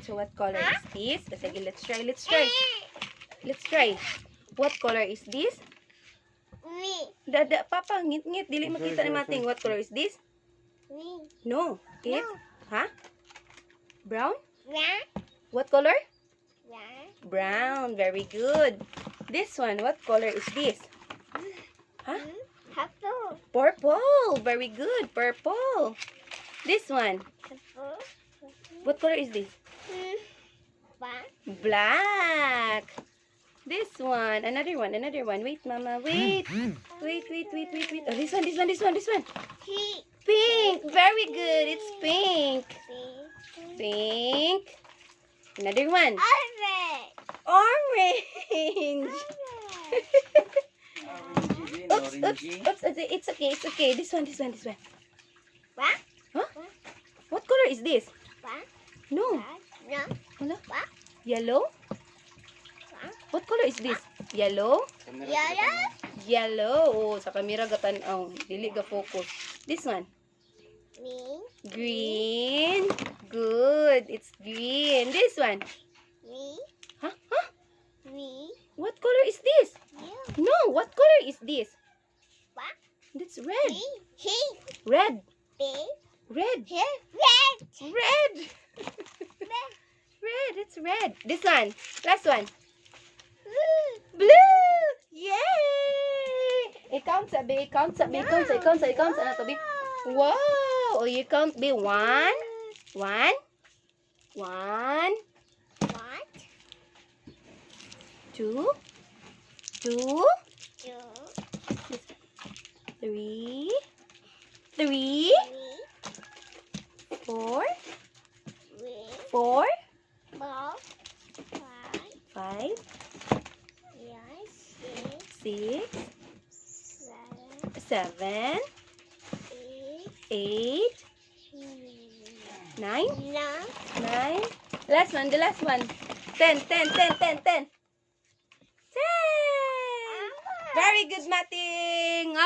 So what color is this? Sige, let's try. Let's try. What color is this? Me. Dada, Papa, ngit-ngit. Dili makita ni Mating. What color is this? Me. No. It's, huh? Brown? Brown. What color? Brown. Brown. Very good. This one, what color is this? Huh? Purple. Purple. Very good. Purple. This one, Purple. what color is this? Black. Black. This one, another one. Wait, Mama, wait. Wait. Oh, this one. Pink. Pink. Very good. It's pink. Pink. Pink. Another one. Orange. Orange. Oops. It's okay. This one. What? Huh? What color is this? What? No. No. Wala. What? Yellow? What color is this? Yellow? Yellow. Yellow. Oh, sa camera gatan. Oh, dili ga focus. This one. Me. Green. Good. It's green. This one. Me. Huh? Me. What color is this? You. No. What color is this? What? That's red. Me. He. Red. Big. Red. He. Red. Red. Red. It's red. This one. Last one. Blue. Yay! Count sabi. Na to be. Wow. Oh, you count be 1. What? 2. 2. Two. 3. Three. 4. Three. 4. 4. 5. 5. Yes. 6. 7. 7. 8. 8. 9. 9. 9. The last one. 10. 10. Very good, Mating.